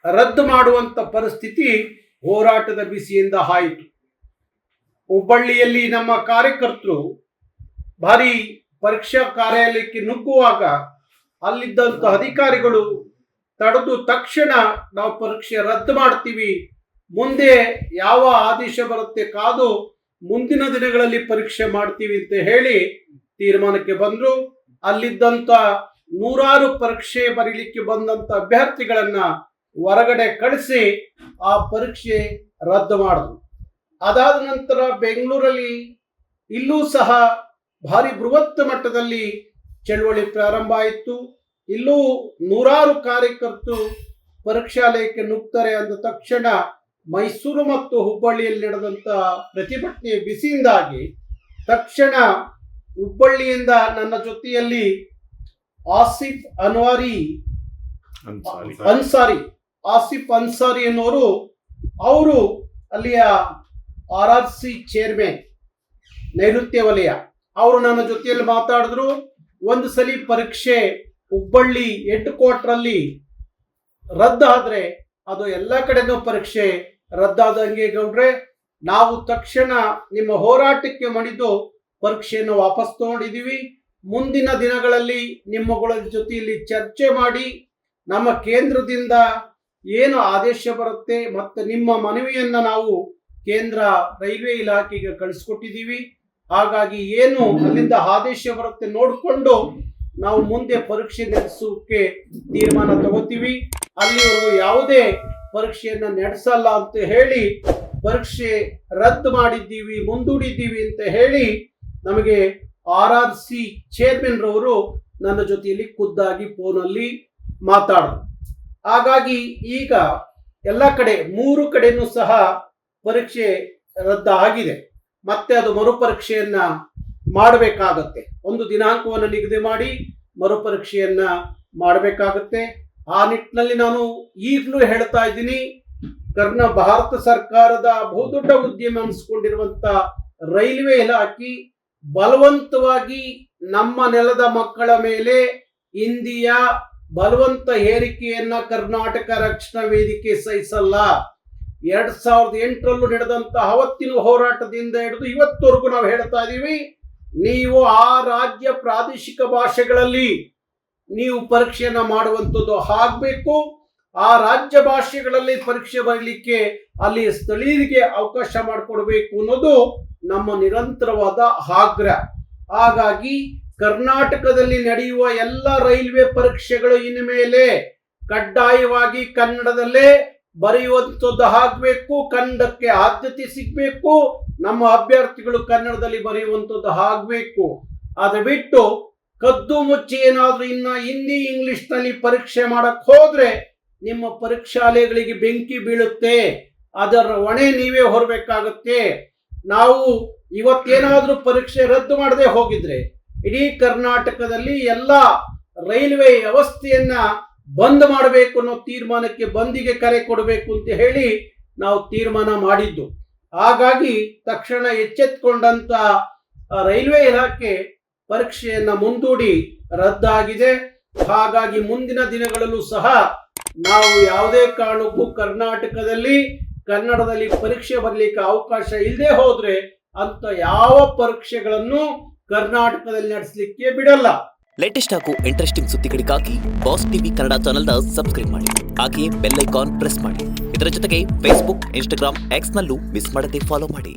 ರದ್ದು ಮಾಡುವಂತ ಪರಿಸ್ಥಿತಿ ಹೋರಾಟದ ಬಿಸಿಯಿಂದ ಆಯಿತು. ಹುಬ್ಬಳ್ಳಿಯಲ್ಲಿ ನಮ್ಮ ಕಾರ್ಯಕರ್ತರು ಭಾರಿ ಪರೀಕ್ಷಾ ಕಾರ್ಯಾಲಯಕ್ಕೆ ನುಗ್ಗುವಾಗ ಅಲ್ಲಿದ್ದಂಥ ಅಧಿಕಾರಿಗಳು ತಡೆದು ತಕ್ಷಣ ನಾವು ಪರೀಕ್ಷೆ ರದ್ದು ಮಾಡ್ತೀವಿ, ಮುಂದೆ ಯಾವ ಆದೇಶ ಬರುತ್ತೆ ಕಾದು ಮುಂದಿನ ದಿನಗಳಲ್ಲಿ ಪರೀಕ್ಷೆ ಮಾಡ್ತೀವಿ ಅಂತ ಹೇಳಿ ತೀರ್ಮಾನಕ್ಕೆ ಬಂದ್ರು. ಅಲ್ಲಿದ್ದಂಥ ನೂರಾರು ಪರೀಕ್ಷೆ ಬರೀಲಿಕ್ಕೆ ಬಂದಂತ ಅಭ್ಯರ್ಥಿಗಳನ್ನ ಹೊರಗಡೆ ಕಳಿಸಿ ಆ ಪರೀಕ್ಷೆ ರದ್ದು ಮಾಡಿದ್ರು. ಅದಾದ ನಂತರ ಬೆಂಗಳೂರಲ್ಲಿ ಇಲ್ಲೂ ಸಹ ಭಾರಿ ಬೃಹತ್ ಮಟ್ಟದಲ್ಲಿ ಚಳವಳಿ ಪ್ರಾರಂಭ ಆಯಿತು. ಇಲ್ಲೂ ನೂರಾರು ಕಾರ್ಯಕರ್ತರು ಪರೀಕ್ಷಾಲಯಕ್ಕೆ ನುಗ್ತಾರೆ ಅಂದ ತಕ್ಷಣ ಮೈಸೂರು ಮತ್ತು ಹುಬ್ಬಳ್ಳಿಯಲ್ಲಿ ನಡೆದಂತ ಪ್ರತಿಭಟನೆ ಬಿಸಿಯಿಂದಾಗಿ ತಕ್ಷಣ ಹುಬ್ಬಳ್ಳಿಯಿಂದ ನನ್ನ ಜೊತೆಯಲ್ಲಿ ಆಸಿಫ್ ಅನ್ಸಾರಿ ಅನ್ನೋರು, ಅವರು ಅಲ್ಲಿಯ RRC ಚೇರ್ಮನ್ ನೈಋತ್ಯ ವಲಯ, ಅವರು ನನ್ನ ಜೊತೆಯಲ್ಲಿ ಮಾತಾಡಿದ್ರು. ಒಂದು ಸಲ ಪರೀಕ್ಷೆ ಹುಬ್ಬಳ್ಳಿ ಹೆಡ್ ಕ್ವಾರ್ಟರ್ ಅಲ್ಲಿ ರದ್ದಾದ್ರೆ ಅದು ಎಲ್ಲ ಕಡೆನೂ ಪರೀಕ್ಷೆ ರದ್ದಾದಂಗೆ ಗೌಡ್ರೆ, ನಾವು ತಕ್ಷಣ ನಿಮ್ಮ ಹೋರಾಟಕ್ಕೆ ಮಣಿದು ಪರೀಕ್ಷೆಯನ್ನು ವಾಪಸ್ ತಗೊಂಡಿದ್ದೀವಿ. ಮುಂದಿನ ದಿನಗಳಲ್ಲಿ ನಿಮ್ಮಗಳ ಜೊತೆಯಲ್ಲಿ ಚರ್ಚೆ ಮಾಡಿ ನಮ್ಮ ಕೇಂದ್ರದಿಂದ ಏನು ಆದೇಶ ಬರುತ್ತೆ ಮತ್ತೆ ನಿಮ್ಮ ಮನವಿಯನ್ನ ನಾವು ಕೇಂದ್ರ ರೈಲ್ವೆ ಇಲಾಖೆಗೆ ಕಳಿಸ್ಕೊಟ್ಟಿದ್ದೀವಿ. ಹಾಗಾಗಿ ಏನು ಅಲ್ಲಿಂದ ಆದೇಶ ಬರುತ್ತೆ ನೋಡಿಕೊಂಡು ನಾವು ಮುಂದೆ ಪರೀಕ್ಷೆ ನಡೆಸೋಕೆ ತೀರ್ಮಾನ ತಗೋತೀವಿ. ಅಲ್ಲಿವರೆಗೂ ಯಾವುದೇ ಪರೀಕ್ಷೆಯನ್ನ ನಡೆಸಲ್ಲ ಅಂತ ಹೇಳಿ ಪರೀಕ್ಷೆ ರದ್ದು ಮಾಡಿದ್ದೀವಿ, ಮುಂದೂಡಿದ್ದೀವಿ ಅಂತ ಹೇಳಿ ನಮಗೆ RRC ಚೇರ್ಮನ್ ರವರು ನನ್ನ ಜೊತೆಯಲ್ಲಿ ಖುದ್ದಾಗಿ ಫೋನಲ್ಲಿ ಮಾತಾಡಿದ್ರು. ಹಾಗಾಗಿ ಈಗ ಎಲ್ಲ ಕಡೆ 3 ಕಡೆನೂ ಸಹ ಪರೀಕ್ಷೆ ರದ್ದು ಆಗಿದೆ. ಮತ್ತೆ ಅದು ಮರುಪರೀಕ್ಷೆಯನ್ನ ಮಾಡಬೇಕಾಗತ್ತೆ. ಒಂದು ದಿನಾಂಕವನ್ನು ನಿಗದಿ ಮಾಡಿ ಮರುಪರೀಕ್ಷೆಯನ್ನ ಮಾಡಬೇಕಾಗತ್ತೆ. ಆ ನಿಟ್ಟಿನಲ್ಲಿ ನಾನು ಈಗಲೂ ಹೇಳ್ತಾ ಇದ್ದೀನಿ, ಭಾರತ ಸರ್ಕಾರದ ಬಹುದೊಡ್ಡ ಉದ್ಯಮ ಅನಿಸ್ಕೊಂಡಿರುವಂತ ರೈಲ್ವೆ ಇಲಾಖೆ ಬಲವಂತವಾಗಿ ನಮ್ಮ ನೆಲದ ಮಕ್ಕಳ ಮೇಲೆ ಹಿಂದಿಯ ಬಲವಂತ ಹೇರಿಕೆಯನ್ನ ಕರ್ನಾಟಕ ರಕ್ಷಣಾ ವೇದಿಕೆ ಸಹಿಸಲ್ಲ. 2008ರಲ್ಲೂ ನಡೆದಂತ ಅವತ್ತಿನ ಹೋರಾಟದಿಂದ ಹಿಡಿದು ಇವತ್ತವರೆಗೂ ನಾವು ಹೇಳ್ತಾ ಇದೀವಿ, ನೀವು ಆ ರಾಜ್ಯ ಪ್ರಾದೇಶಿಕ ಭಾಷೆಗಳಲ್ಲಿ ನೀವು ಪರೀಕ್ಷೆಯನ್ನ ಮಾಡುವಂಥದ್ದು ಆಗಬೇಕು. ಆ ರಾಜ್ಯ ಭಾಷೆಗಳಲ್ಲಿ ಪರೀಕ್ಷೆ ಬರಲಿಕ್ಕೆ ಅಲ್ಲಿ ಸ್ಥಳೀಯರಿಗೆ ಅವಕಾಶ ಮಾಡಿಕೊಡ್ಬೇಕು ಅನ್ನೋದು ನಮ್ಮ ನಿರಂತರವಾದ ಆಗ್ರಹ. ಹಾಗಾಗಿ ಕರ್ನಾಟಕದಲ್ಲಿ ನಡೆಯುವ ಎಲ್ಲ ರೈಲ್ವೆ ಪರೀಕ್ಷೆಗಳು ಇನ್ಮೇಲೆ ಕಡ್ಡಾಯವಾಗಿ ಕನ್ನಡದಲ್ಲೇ ಬರೆಯುವಂಥದ್ದು ಆಗಬೇಕು. ಕನ್ನಡಕ್ಕೆ ಆದ್ಯತೆ ಸಿಗಬೇಕು. ನಮ್ಮ ಅಭ್ಯರ್ಥಿಗಳು ಕನ್ನಡದಲ್ಲಿ ಬರೆಯುವಂಥದ್ದು ಆಗಬೇಕು. ಅದು ಬಿಟ್ಟು ಕದ್ದು ಮುಚ್ಚಿ ಏನಾದ್ರೂ ಇನ್ನ ಹಿಂದಿ ಇಂಗ್ಲಿಷ್ ನಲ್ಲಿ ಪರೀಕ್ಷೆ ಮಾಡಕ್ ಹೋದ್ರೆ ನಿಮ್ಮ ಪರೀಕ್ಷಾಲಯಗಳಿಗೆ ಬೆಂಕಿ ಬೀಳುತ್ತೆ. ಅದರ ಹೊಣೆ ನೀವೇ ಹೊರಬೇಕಾಗತ್ತೆ. ನಾವು ಇವತ್ತೇನಾದ್ರೂ ಪರೀಕ್ಷೆ ರದ್ದು ಮಾಡದೆ ಹೋಗಿದ್ರೆ ಇಡೀ ಕರ್ನಾಟಕದಲ್ಲಿ ಎಲ್ಲ ರೈಲ್ವೆ ವ್ಯವಸ್ಥೆಯನ್ನ ಬಂದ್ ಮಾಡಬೇಕು ಅನ್ನೋ ತೀರ್ಮಾನಕ್ಕೆ ಬಂದಿಗೆ ಕರೆ ಕೊಡಬೇಕು ಅಂತ ಹೇಳಿ ನಾವು ತೀರ್ಮಾನ ಮಾಡಿದ್ದು. ಹಾಗಾಗಿ ತಕ್ಷಣ ಎಚ್ಚೆತ್ತುಕೊಂಡಂತ ರೈಲ್ವೆ ಇಲಾಖೆ ಪರೀಕ್ಷೆಯನ್ನ ಮುಂದೂಡಿ ರದ್ದಾಗಿದೆ. ಹಾಗಾಗಿ ಮುಂದಿನ ದಿನಗಳಲ್ಲೂ ಸಹ ನಾವು ಯಾವುದೇ ಕಾರಣಕ್ಕೂ ಕರ್ನಾಟಕದಲ್ಲಿ ಕನ್ನಡದಲ್ಲಿ ಪರೀಕ್ಷೆ ಬರಲಿಕ್ಕೆ ಅವಕಾಶ ಇಲ್ಲದೆ ಹೋದ್ರೆ ಅಂತ ಯಾವ ಪರೀಕ್ಷೆಗಳನ್ನು ಕರ್ನಾಟಕದಲ್ಲಿ ನಡೆಸಲಿಕ್ಕೆ ಬಿಡಲ್ಲ. ಲೇಟೆಸ್ಟ್ ಹಾಗೂ ಇಂಟ್ರೆಸ್ಟಿಂಗ್ ಸುದ್ದಿಗಳಿಗಾಗಿ ಬಾಸ್ ಟಿವಿ ಕನ್ನಡ ಚಾನೆಲ್ನ ಸಬ್ಸ್ಕ್ರೈಬ್ ಮಾಡಿ. ಹಾಗೆಯೇ ಬೆಲ್ ಐಕಾನ್ ಪ್ರೆಸ್ ಮಾಡಿ. ಇದರ ಜೊತೆಗೆ ಫೇಸ್ಬುಕ್, ಇನ್ಸ್ಟಾಗ್ರಾಮ್, ಎಕ್ಸ್ ನಲ್ಲೂ ಮಿಸ್ ಮಾಡದೆ ಫಾಲೋ ಮಾಡಿ.